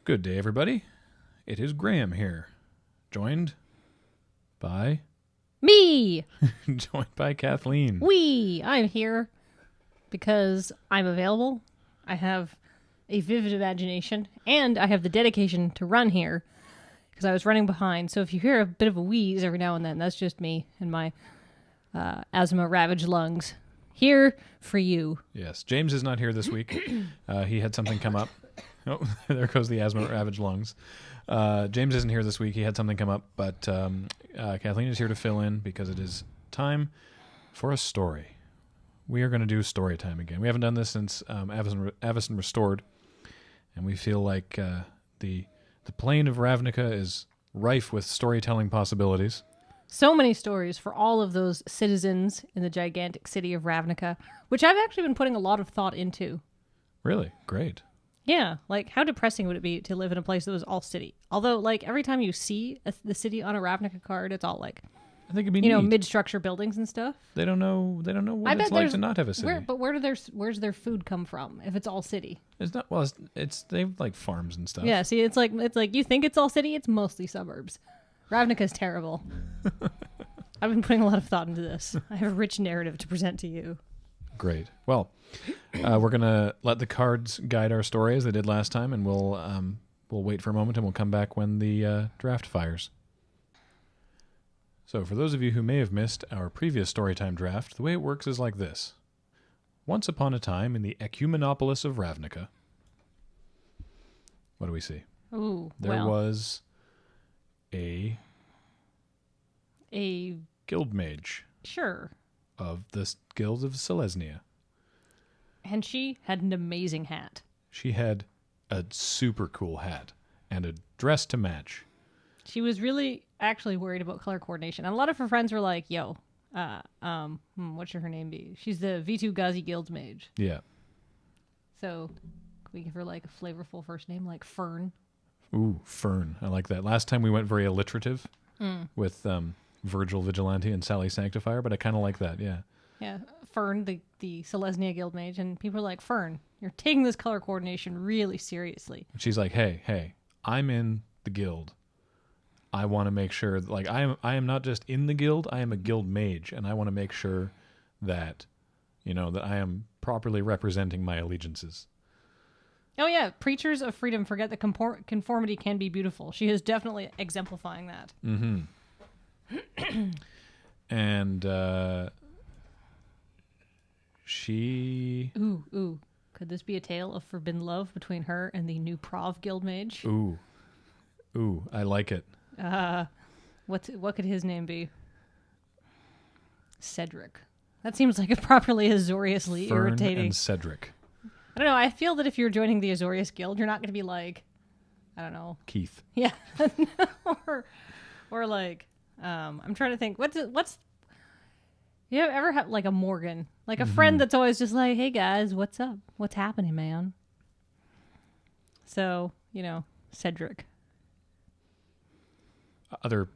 Good day, everybody. It is Graham here, joined by... Me! joined by Kathleen. I'm here because I'm available. I have a vivid imagination, and I have the dedication to run here because I was running behind. So if you hear a bit of a wheeze every now and then, that's just me and my asthma-ravaged lungs. Here for you. Yes, James is not here this week. He had something come up. Oh, there goes the asthma-ravaged lungs. James isn't here this week. He had something come up, but Kathleen is here to fill in because it is time for a story. We are going to do Storytime again. We haven't done this since Avacyn Restored, and we feel like the plane of Ravnica is rife with storytelling possibilities. So many stories for all of those citizens in the gigantic city of Ravnica, which I've actually been putting a lot of thought into. Really? Great. Yeah, like how depressing would it be to live in a place that was all city? Although, like every time you see the city on a Ravnica card, it's all like, I think it'd be neat. mid-structure buildings and stuff. They don't know what it's like to not have a city. But where's their food come from if it's all city? It's not. Well, it's they've like farms and stuff. Yeah, see, it's like you think it's all city, it's mostly suburbs. Ravnica's terrible. I've been putting a lot of thought into this. I have a rich narrative to present to you. Great. Well, we're gonna let the cards guide our story as they did last time, and we'll wait for a moment and we'll come back when the draft fires. So, for those of you who may have missed our previous Storytime draft, the way it works is like this: once upon a time in the Ecumenopolis of Ravnica, what do we see? Ooh, there was a guild mage. Sure. Of the Guild of Selesnya. And she had an amazing hat. She had a super cool hat and a dress to match. She was really actually worried about color coordination. And a lot of her friends were like, yo, what should her name be? She's the V2 Ghazi Guild mage. Yeah. So can we give her like a flavorful first name like Fern? Ooh, Fern. I like that. Last time we went very alliterative with Virgil Vigilante and Sally Sanctifier, but I kind of like that, yeah. Yeah, Fern, the Selesnya Guild mage, and people are like, Fern, you're taking this color coordination really seriously. She's like, hey, I'm in the guild. I want to make sure, like, I am not just in the guild, I am a guild mage, and I want to make sure that, that I am properly representing my allegiances. Oh yeah, preachers of freedom forget that conformity can be beautiful. She is definitely exemplifying that. Mm-hmm. And she... Ooh. Could this be a tale of forbidden love between her and the new Prov Guild Mage? Ooh, I like it. What could his name be? Cedric. That seems like a properly Azoriously Fern irritating. And Cedric. I don't know, I feel that if you're joining the Azorius Guild, you're not going to be like, I don't know. Keith. Yeah. or like... I'm trying to think. What's you ever have like a Morgan, like a friend that's always just like, "Hey guys, what's up? What's happening, man?" So Cedric. Other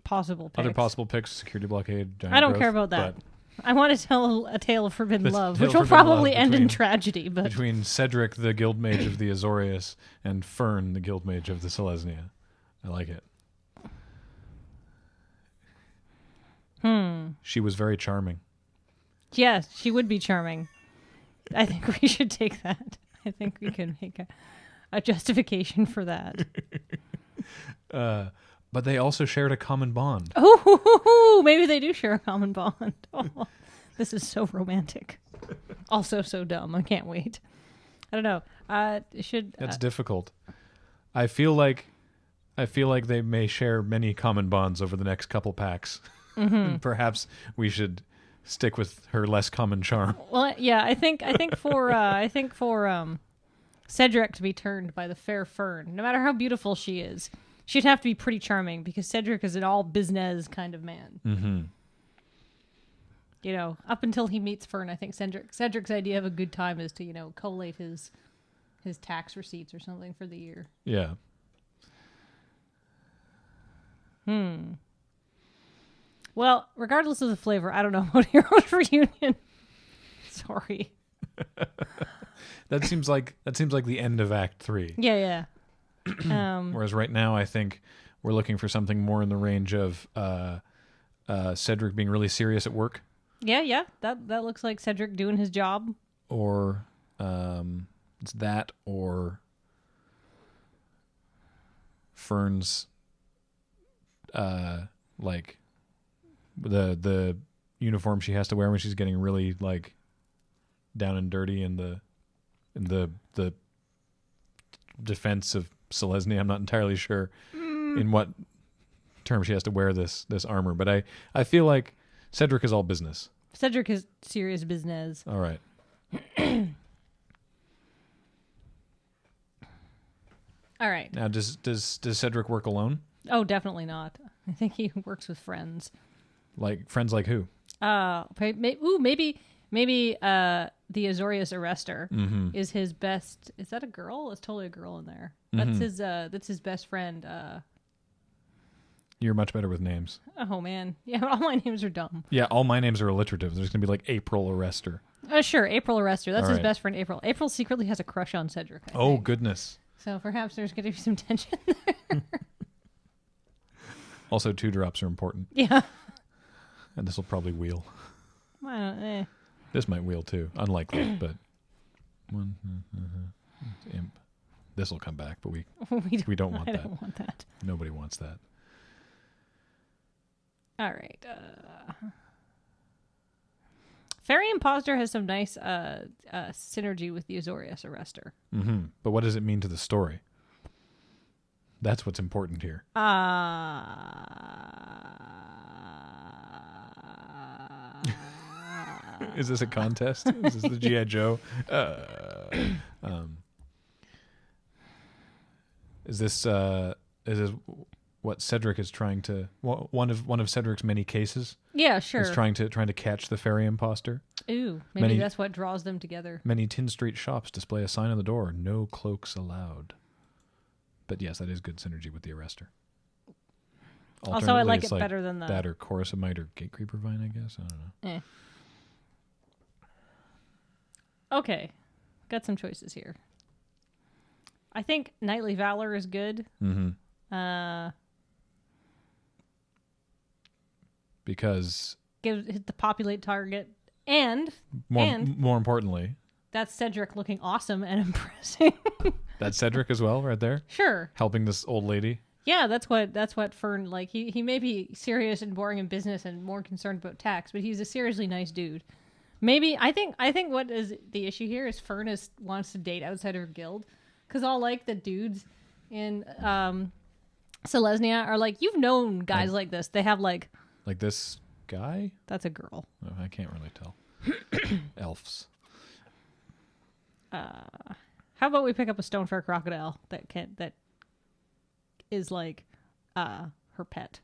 possible picks. Other possible picks: Security Blockade. Giant I don't Growth, care about that. I want to tell a tale of forbidden love, which will forbidden probably love end in tragedy. But between Cedric, the Guild Mage of the Azorius, and Fern, the Guild Mage of the Selesnya, I like it. She was very charming. Yes, she would be charming. I think we should take that. I think we can make a justification for that. But they also shared a common bond. Oh, maybe they do share a common bond. Oh, this is so romantic. Also so dumb. I can't wait. I don't know. That's difficult. I feel like they may share many common bonds over the next couple packs. Mm-hmm. Perhaps we should stick with her less common charm. Well, yeah, I think for Cedric to be turned by the fair Fern, no matter how beautiful she is, she'd have to be pretty charming because Cedric is an all business kind of man. Mm-hmm. Up until he meets Fern, I think Cedric's idea of a good time is to collate his tax receipts or something for the year. Yeah. Well, regardless of the flavor, I don't know about Heroes Reunion. Sorry. That seems like the end of Act 3. Yeah. Whereas right now, I think we're looking for something more in the range of Cedric being really serious at work. Yeah. That looks like Cedric doing his job. Or it's that, or Fern's like the uniform she has to wear when she's getting really like down and dirty in the defense of Selesnya. I'm not entirely sure in what term she has to wear this armor, but I feel like Cedric is all business. Cedric is serious business. All right. All right. Now, does Cedric work alone? Oh, definitely not. I think he works with friends. Like friends like who? Maybe the Azorius Arrestor is his best. Is that a girl? It's totally a girl in there. That's his best friend. You're much better with names. Oh man, yeah, all my names are dumb. Yeah, all my names are alliterative. There's gonna be like April Arrestor. Sure, April Arrestor. That's all his right. best friend, April. April secretly has a crush on Cedric. I Oh think. goodness. So perhaps there's going to be some tension there. Also, 2 drops are important. Yeah. And this will probably wheel. I don't. This might wheel too. Unlikely, but one imp. This will come back, but we don't want that. I don't want that. Nobody wants that. All right. Fairy Imposter has some nice synergy with the Azorius Arrestor. Mm-hmm. But what does it mean to the story? That's what's important here. Is this a contest? Is this the G.I. Joe? Is this what Cedric is trying to one of Cedric's many cases? Yeah, sure. Is trying to catch the fairy imposter. Ooh, maybe that's what draws them together. Many Tin Street shops display a sign on the door: "No cloaks allowed." But yes, that is good synergy with the Arrestor. Also, I like it better than that or Chorosamite or Gatecreeper Vine, I guess. I don't know. Okay, got some choices here. I think Knightly Valor is good. Mm-hmm. Because hit the populate target, and more importantly, that's Cedric looking awesome and impressing. That's Cedric as well, right there. Sure, helping this old lady. Yeah, that's what Fern like. He may be serious and boring in business and more concerned about tax, but he's a seriously nice dude. Maybe I think what is the issue here is Fern wants to date outside her guild, because all like the dudes in Selesnya are like, you've known guys like this. They have like this guy. That's a girl. Oh, I can't really tell. Elves. How about we pick up a Stonefair crocodile that is like her pet?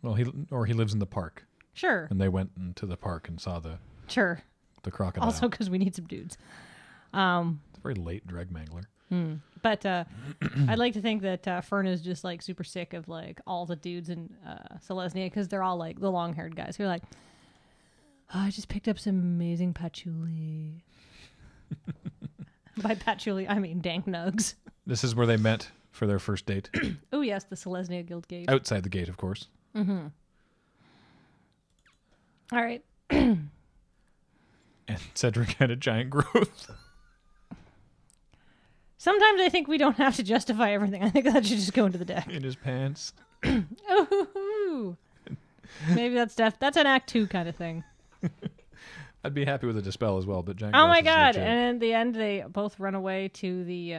Well, he lives in the park. Sure. And they went into the park and saw the crocodile. Also, because we need some dudes. It's a very late dreg mangler. But I'd like to think that Fern is just like super sick of like all the dudes in Selesnya, because they're all like the long-haired guys who are like, oh, I just picked up some amazing patchouli. By patchouli, I mean dank nugs. This is where they met for their first date. Oh yes, the Selesnya Guild gate. Outside the gate, of course. Mm-hmm. All right. And Cedric had a giant growth. Sometimes I think we don't have to justify everything. I think that should just go into the deck. In his pants. Ooh. Maybe that's an Act 2 kind of thing. I'd be happy with a dispel as well, but giant. Oh my god! And in the end, they both run away to the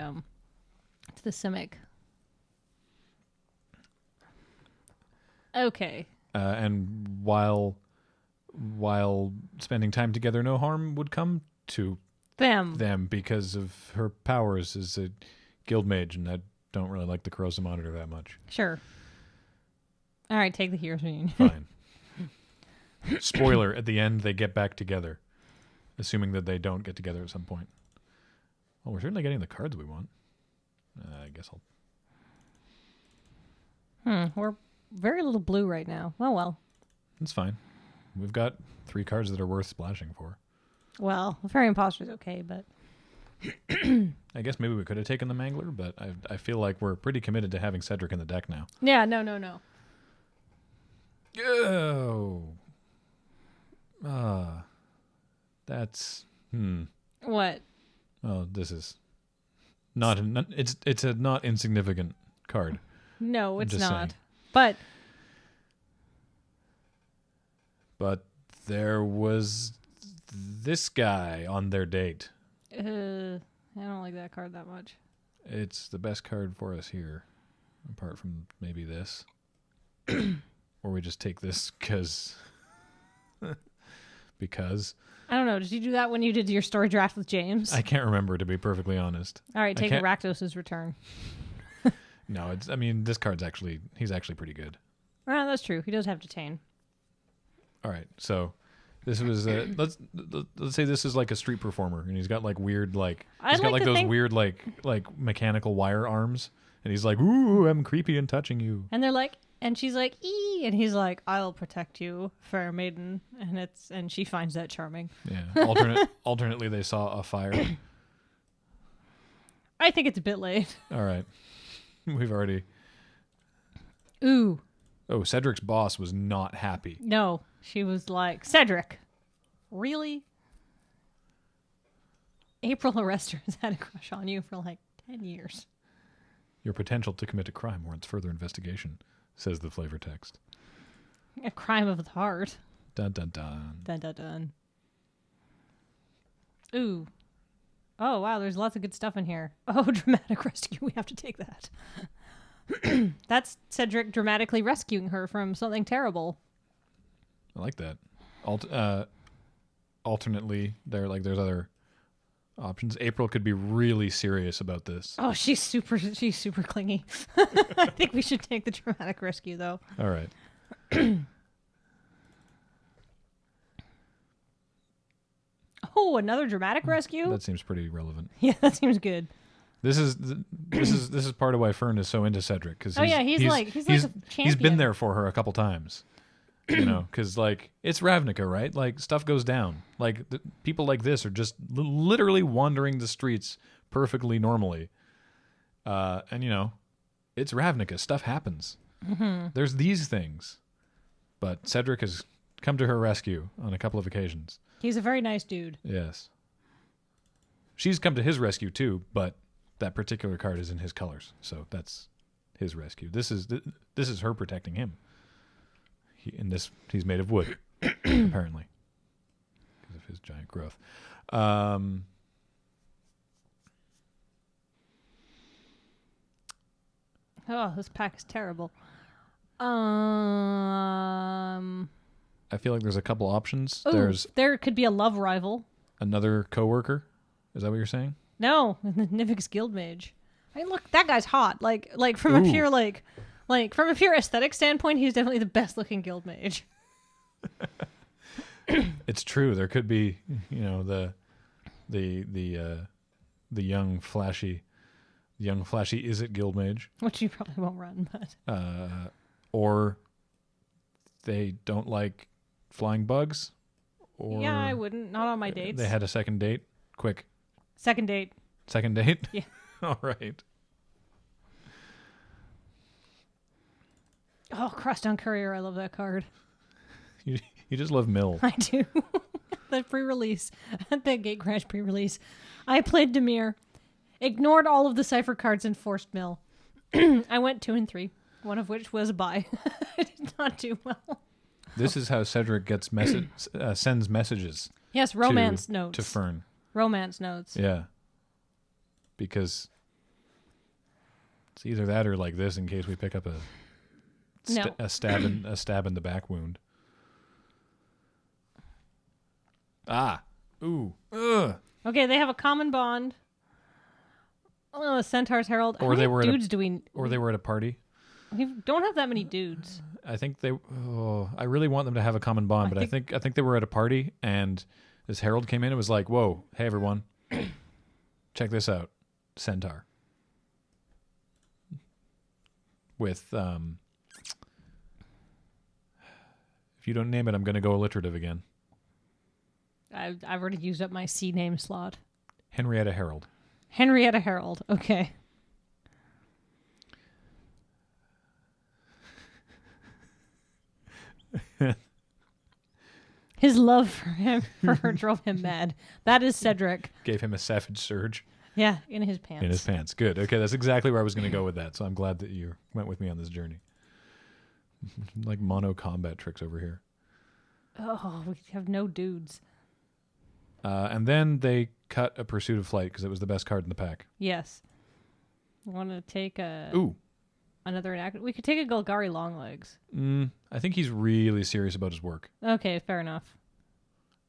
Simic. Okay. And while spending time together, no harm would come to them because of her powers as a guild mage, and I don't really like the corrosive monitor that much. Sure. All right, take the hero's reunion. Fine. Spoiler: at the end, they get back together, assuming that they don't get together at some point. Well, we're certainly getting the cards we want. I guess I'll. We're very little blue right now. Oh well. It's fine. We've got 3 cards that are worth splashing for. Well, the Fairy Imposter is okay, but I guess maybe we could have taken the Mangler, but I feel like we're pretty committed to having Cedric in the deck now. Yeah, no. Oh. That's... What? Oh, this is not... It's a not insignificant card. No, it's just not. saying. But there was this guy on their date. I don't like that card that much. It's the best card for us here, apart from maybe this. Or we just take this because... I don't know. Did you do that when you did your story draft with James? I can't remember, to be perfectly honest. All right, take Rakdos' return. No, this card's he's actually pretty good. Well, that's true. He does have Detain. All right, so this was let's say this is like a street performer, and he's got like weird he's got like those weird like mechanical wire arms, and he's like, "Ooh, I'm creepy and touching you." And they're like, and she's like, "Ee," and he's like, "I'll protect you, fair maiden," and she finds that charming. Yeah. Alternately, they saw a fire. I think it's a bit late. All right, we've already. Ooh. Oh, Cedric's boss was not happy. No, she was like, "Cedric, really? April Arrester has had a crush on you for like 10 years. Your potential to commit a crime warrants further investigation," says the flavor text. A crime of the heart. Dun dun dun. Dun dun dun. Ooh. Oh, wow, there's lots of good stuff in here. Oh, dramatic rescue. We have to take that. That's Cedric dramatically rescuing her from something terrible. I like that. Alternately, there's other options. April could be really serious about this. Oh, she's super clingy. I think we should take the dramatic rescue, though. All right. Oh, another dramatic rescue? That seems pretty relevant. Yeah, that seems good. This is part of why Fern is so into Cedric, because he's like a champion. He's been there for her a couple times, because it's Ravnica, right? Like stuff goes down. Like people like this are just literally wandering the streets perfectly normally, and it's Ravnica. Stuff happens. Mm-hmm. There's these things, but Cedric has come to her rescue on a couple of occasions. He's a very nice dude. Yes. She's come to his rescue too, but that particular card is in his colors, so that's his rescue. This is her protecting him. He's made of wood, apparently, because of his giant growth. Oh, this pack is terrible. I feel like there's a couple options. Ooh, there could be a love rival. Another coworker. Is that what you're saying? No, Nivix Guildmage. I mean, look, that guy's hot. Like from a pure from a pure aesthetic standpoint, he's definitely the best looking Guildmage. It's true. There could be, the young flashy is it Guildmage, which you probably won't run, but or they don't like flying bugs. Or yeah, I wouldn't. Not on my dates. They had a second date. Quick. Second date. Second date? Yeah. All right. Oh, Crosstown Courier. I love that card. You just love Mill. I do. The pre-release. The Gate Crash pre-release. I played Demir. Ignored all of the Cypher cards and forced Mill. I went 2 and 3. One of which was a buy. I did not do well. This is how Cedric gets sends messages. Yes, romance notes. To Fern. Romance notes. Yeah. Because it's either that or like this in case we pick up a stab in the back wound. Ah. Ooh. Ugh. Okay, they have a common bond. Oh, Centaur's Herald. Or they were they were at a party. We don't have that many dudes. I think I really want them to have a common bond, but I think they were at a party and this Herald came in and was like, "Whoa, hey everyone. Check this out. Centaur." With if you don't name it, I'm going to go alliterative again. I've already used up my C name slot. Henrietta Harold. Henrietta Harold. Okay. His love for her drove him mad. That is Cedric. Gave him a savage surge. Yeah, in his pants. In his pants. Good. Okay, that's exactly where I was going to go with that. So I'm glad that you went with me on this journey. Like mono combat tricks over here. Oh, we have no dudes. And then they cut a Pursuit of Flight because it was the best card in the pack. Yes. I want to take another inactive. We could take a Golgari Longlegs. I think he's really serious about his work. Okay, fair enough.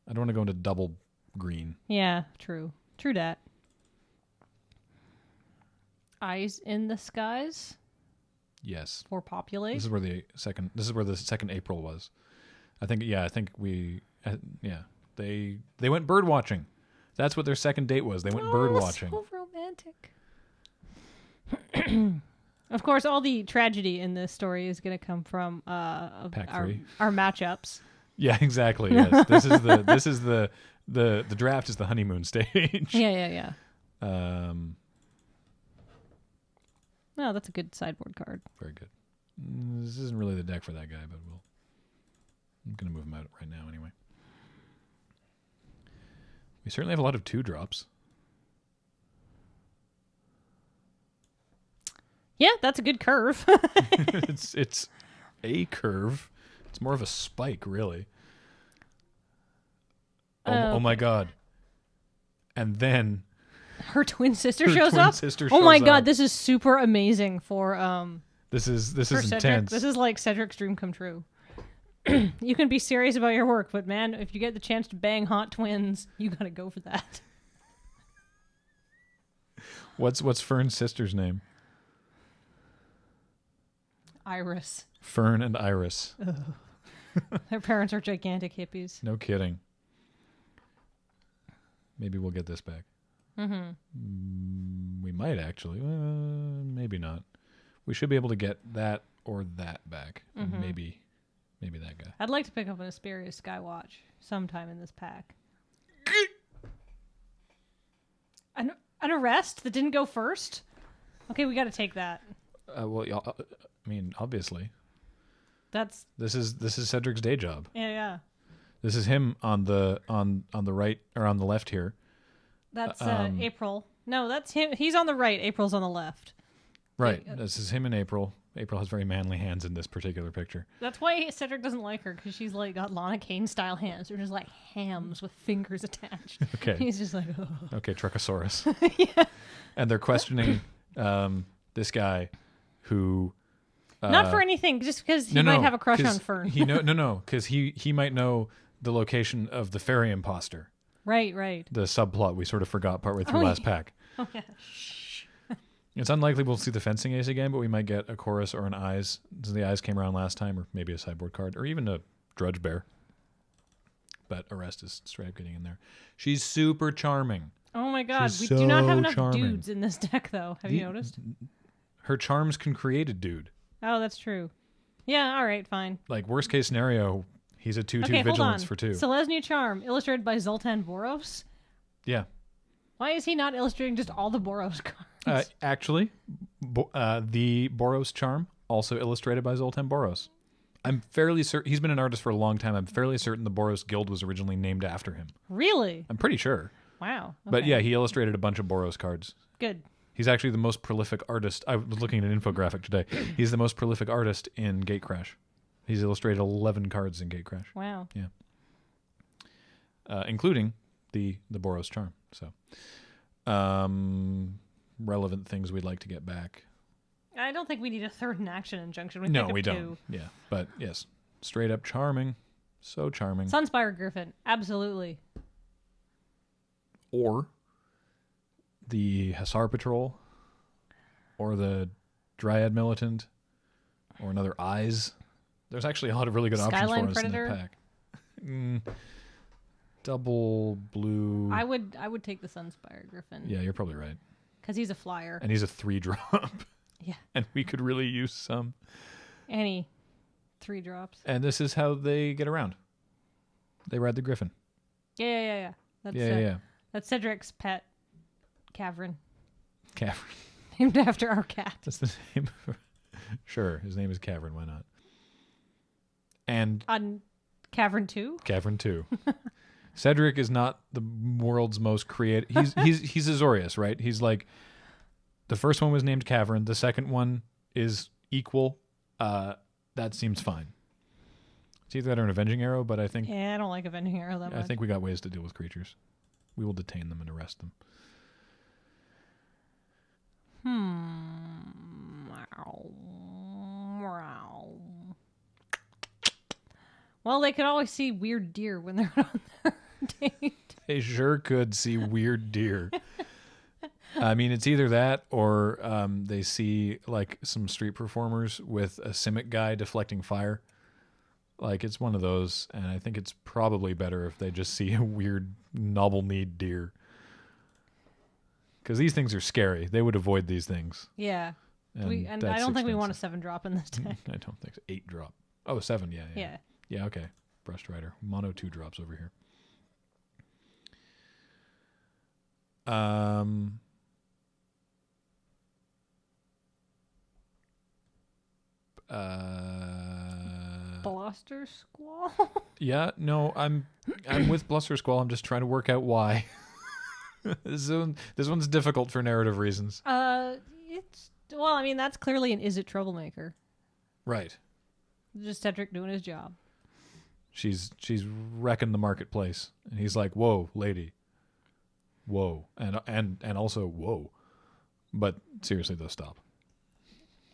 I don't want to go into double green. Yeah, true. True dat. Eyes in the Skies. Yes. For Populate. This is where the second April was. I think we they went bird watching. That's what their second date was. They went bird watching. So romantic. Of course, all the tragedy in this story is going to come from our matchups. Yeah, exactly. Yes, this is the draft is the honeymoon stage. Yeah. No, that's a good sideboard card. Very good. This isn't really the deck for that guy, but I'm going to move him out right now anyway. We certainly have a lot of 2-drops. Yeah, that's a good curve. It's a curve. It's more of a spike, really. Oh my God. And then her twin sister shows up. Oh my God, this is super amazing for This is Cedric. intense. This is like Cedric's dream come true. You can be serious about your work, but man, if you get the chance to bang hot twins, you got to go for that. What's Fern's sister's name? Iris. Fern and Iris. Their parents are gigantic hippies. No kidding. Maybe we'll get this back. We might actually. Maybe not. We should be able to get that or that back. Maybe that guy. I'd like to pick up an Asperia Skywatch sometime in this pack. An arrest that didn't go first? Okay, we got to take that. Well, I mean, obviously. This is Cedric's day job. Yeah. This is him on the right or on the left here. That's April. No, that's him. He's on the right. April's on the left. Right. This is him in April. April has very manly hands in this particular picture. That's why Cedric doesn't like her, because she's like got Lana Kane style hands. They're just like hams with fingers attached. Okay. He's just like, oh. Okay, Truckosaurus. Yeah. And they're questioning this guy who... Not for anything, just because he might have a crush on Fern. Because he might know the location of the fairy imposter. Right. The subplot we sort of forgot partway through last pack. Oh, yeah. It's unlikely we'll see the fencing ace again, but we might get a chorus or an eyes. So the eyes came around last time, or maybe a sideboard card, or even a drudge bear. But arrest is straight up getting in there. She's super charming. Oh my God, She's we do not have enough charming. dudes in this deck, though. Have you noticed? Her charms can create a dude. Oh, that's true. Yeah, all right, fine. Like, worst case scenario, he's a 2/2 Okay, vigilance for 2. Selesnya Charm, illustrated by Zoltan Boros. Yeah. Why is he not illustrating just all the Boros cards? Actually, the Boros charm, also illustrated by Zoltan Boros. I'm fairly certain, he's been an artist for a long time. I'm fairly certain the Boros Guild was originally named after him. Really? I'm pretty sure. Wow. Okay. But yeah, he illustrated a bunch of Boros cards. Good. He's actually the most prolific artist. I was looking at an infographic today. He's the most prolific artist in Gatecrash. He's illustrated 11 cards in Gatecrash. Wow. Yeah. Including the Boros charm. So, relevant things we'd like to get back. I don't think we need a third in action injunction. No, we don't. Yeah, but yes, straight up charming. So charming. Sunspire Griffin, absolutely. Or the Hussar Patrol, or the Dryad Militant, or another Eyes. There's actually a lot of really good options Skyline for us Predator? in that pack. Double blue. I would take the Sunspire Griffin. Yeah, you're probably right. Because he's a flyer. And he's a 3-drop. Yeah. And we could really use some. Any 3 drops. And this is how they get around. They ride the Griffin. Yeah. That's Yeah. That's Cedric's pet. Cavern. Cavern. Named after our cat. That's the name. Sure, his name is Cavern. Why not? And On Cavern 2? Cavern 2. Cedric is not the world's most creative. He's Azorius, right? He's like, the first one was named Cavern. The second one is equal. That seems fine. It's either that or an Avenging Arrow, but I think... Yeah, I don't like Avenging Arrow that much. I think we got ways to deal with creatures. We will detain them and arrest them. Well, they could always see weird deer when they're on their date. They sure could see weird deer. I mean, it's either that or they see like some street performers with a Simic guy deflecting fire. Like, it's one of those, and I think it's probably better if they just see a weird knobble-kneed deer. Because these things are scary. They would avoid these things. Yeah. And I don't think we want a 7-drop in this deck. I don't think so. 8-drop. Oh, 7, yeah. Yeah. Yeah, okay. Brushed Rider. Mono 2 drops over here. Bluster Squall? Yeah, no, I'm with Bluster Squall. I'm just trying to work out why. This one's difficult for narrative reasons. Well, I mean, that's clearly an Is It Troublemaker. Right. Just Cedric doing his job. She's wrecking the marketplace, and he's like, "Whoa, lady, whoa," and also whoa. But seriously, though, stop.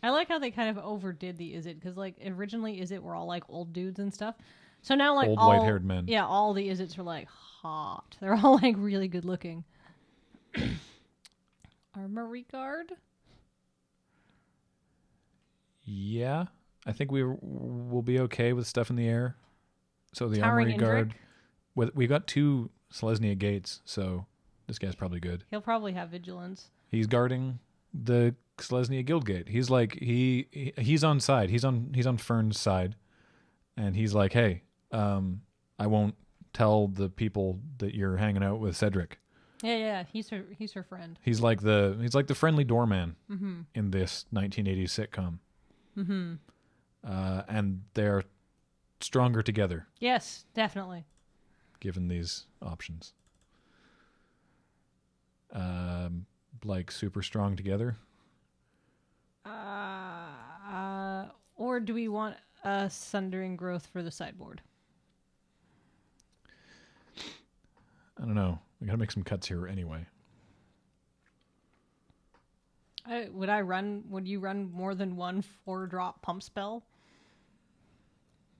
I like how they kind of overdid the Is It, because like originally Is It were all like old dudes and stuff. So now like old all white-haired men. Yeah, all the Is It's are like hot. They're all like really good looking. Armory Guard. Yeah, I think we'll be okay with stuff in the air. So the Towering Armory Guard. We got 2 Selesnya gates, so this guy's probably good. He'll probably have vigilance. He's guarding the Selesnya Guild Gate. He's like he's on side. He's on Fern's side, and he's like, hey, I won't tell the people that you're hanging out with Cedric. Yeah, he's her friend. He's like the friendly doorman in this 1980s sitcom. Mm-hmm. And they're stronger together. Yes, definitely. Given these options, like super strong together. Or do we want a Sundering Growth for the sideboard? I don't know. We gotta make some cuts here anyway. Would you run more than one 4-drop pump spell?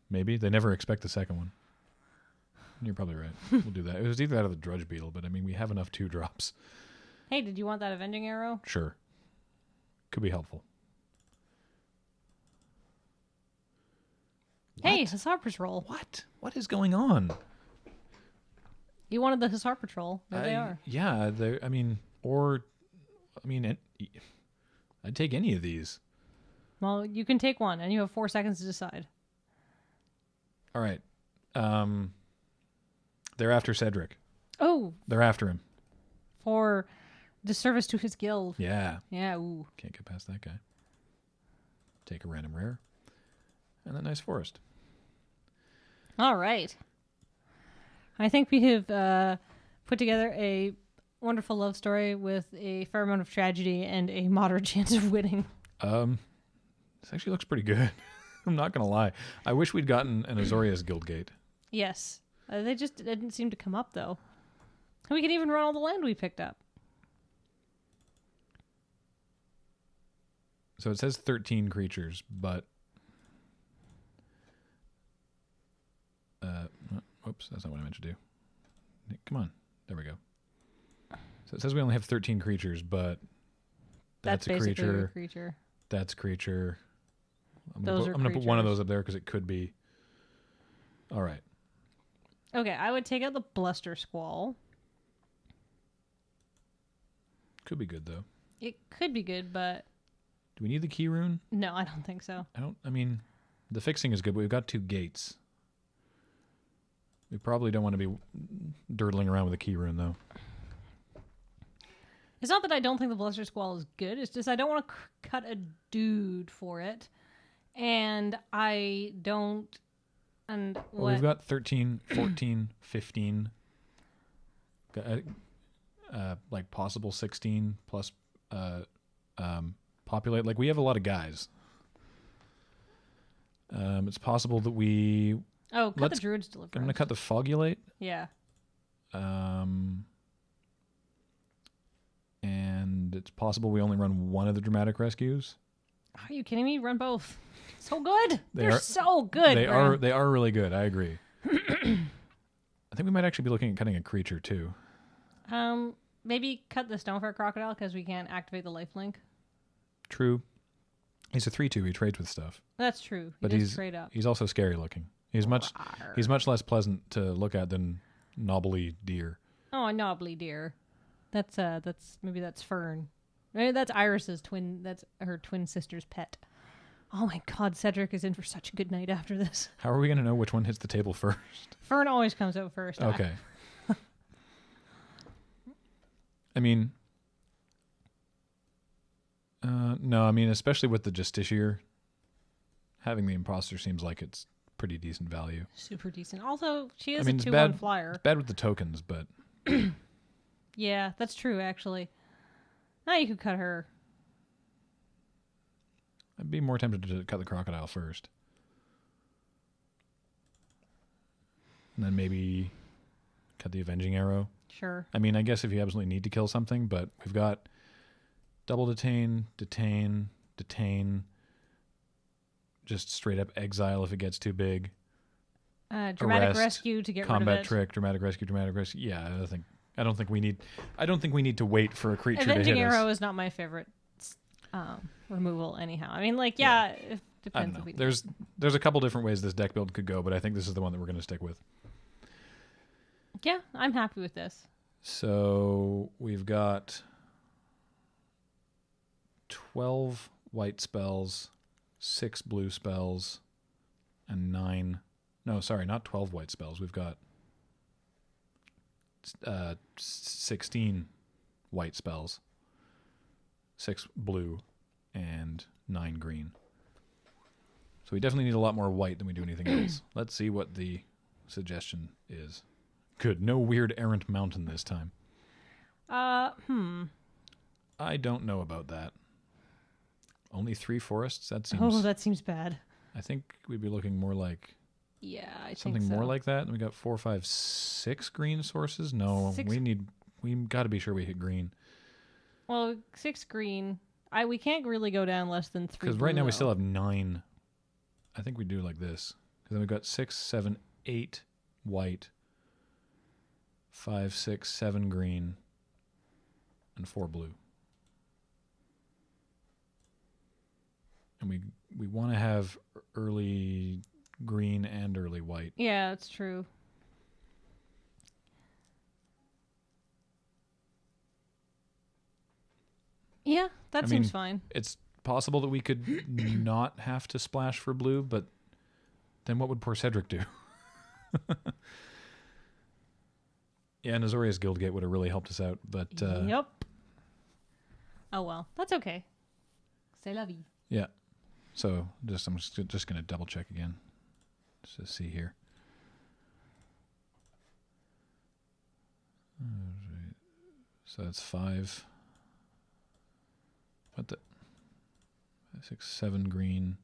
Maybe. They never expect the second one. You're probably right. We'll do that. It was either that or the Drudge Beetle, but I mean, we have enough 2-drops. Hey, did you want that Avenging Arrow? Sure. Could be helpful. Hey, Hussar Patrol. What? What is going on? You wanted the Hussar Patrol. There they are. Yeah, I'd take any of these. Well, you can take one, and you have 4 seconds to decide. All right. They're after Cedric. Oh. They're after him. For disservice to his guild. Yeah. Yeah, ooh. Can't get past that guy. Take a random rare. And that nice forest. All right. I think we have put together a wonderful love story with a fair amount of tragedy and a moderate chance of winning. This actually looks pretty good. I'm not going to lie. I wish we'd gotten an Azorius Guildgate. Yes. They just didn't seem to come up, though. We can even run all the land we picked up. So it says 13 creatures, but... Oops, that's not what I meant to do. Come on. There we go. So it says we only have 13 creatures, but that's a creature. A creature. That's a creature. I'm Those going to put one of those up there because it could be. All right. Okay, I would take out the Bluster Squall. Could be good, though. It could be good, but... Do we need the key rune? No, I don't think so. I mean, the fixing is good, but we've got 2 gates. We probably don't want to be dirtling around with a key rune, though. It's not that I don't think the Bluster Squall is good. It's just I don't want to cut a dude for it. And I don't... And well, we've got 13, 14, 15. Like possible 16 plus populate. Like we have a lot of guys. It's possible that we... Oh, cut the Druid's Deliverance. I'm going to cut the Fogulate. Yeah. And it's possible we only run one of the Dramatic Rescues. Are you kidding me? Run both. So good. They're so good. They are really good. I agree. I think we might actually be looking at cutting a creature too. Maybe cut the Stonefire Crocodile because we can't activate the lifelink. True. He's a 3/2. He trades with stuff. That's true. But he's trade up. He's also scary looking. He's much less pleasant to look at than Knobbly Deer. Oh, a Knobbly Deer. That's Fern. Maybe that's Iris's twin. That's her twin sister's pet. Oh my God, Cedric is in for such a good night after this. How are we going to know which one hits the table first? Fern always comes out first. Okay. I mean, no, I mean, especially with the Justiciar, having the Imposter seems like it's pretty decent value. Super decent. Also, she is a 2/1 flyer. It's bad with the tokens, but... Yeah, that's true, actually. Now you could cut her. I'd be more tempted to cut the Crocodile first. And then maybe cut the Avenging Arrow. Sure. I mean, I guess if you absolutely need to kill something, but we've got double detain, just straight up exile if it gets too big. Dramatic rescue to get rid of it. Combat trick, dramatic rescue. Yeah, I don't think we need to wait for a creature Avenging to hit Arrow us. is not my favorite removal anyhow. I mean, like, yeah, it depends. I don't know. There's a couple different ways this deck build could go, but I think this is the one that we're going to stick with. Yeah, I'm happy with this. So we've got 12 white spells, 6 blue spells, and 9... No, sorry, not 12 white spells. We've got 16 white spells, 6 blue, and 9 green. So we definitely need a lot more white than we do anything else. Let's see what the suggestion is. Good. No weird errant mountain this time. I don't know about that. Only 3 forests? That seems... Oh, that seems bad. I think we'd be looking more like... Yeah, I something think so. more like that. And we got 4, 5, 6 green sources. No, 6. we got to be sure we hit green. Well, 6 green. We can't really go down less than 3. Because right now we still have 9. I think we do like this. Because then we've got 6, 7, 8 white, 5, 6, 7 green, and 4 blue. And we want to have early green and early white. Yeah, that's true. Yeah, that seems fine. It's possible that we could not have to splash for blue, but then what would poor Cedric do? Yeah, Azorius Guildgate would have really helped us out, but... Yep. Oh, well. That's okay. C'est la vie. Yeah. So, I'm just going to double check again. Just to see here. So that's 5. What the... 5, 6, 7 green.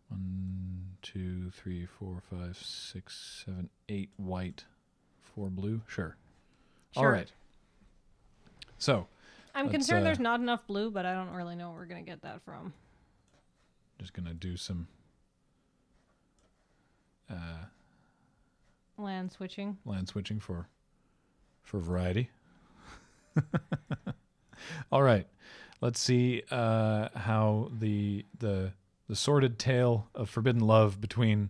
1, 2, 3, 4, 5, 6, 7, 8 white. 4 blue? Sure. All right. So... I'm concerned there's not enough blue, but I don't really know where we're going to get that from. Just going to do some... land switching. Land switching for variety. All right. Let's see how the sordid tale of forbidden love between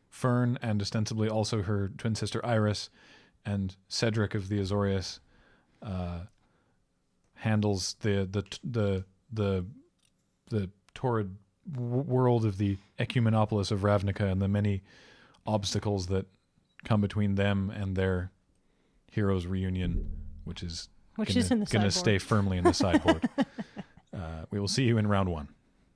Fern and ostensibly also her twin sister Iris and Cedric of the Azorius handles the torrid world of the Ecumenopolis of Ravnica and the many obstacles that come between them and their heroes' reunion, which is Which is in the Gonna sideboard. stay firmly in the sideboard. We will see you in round 1.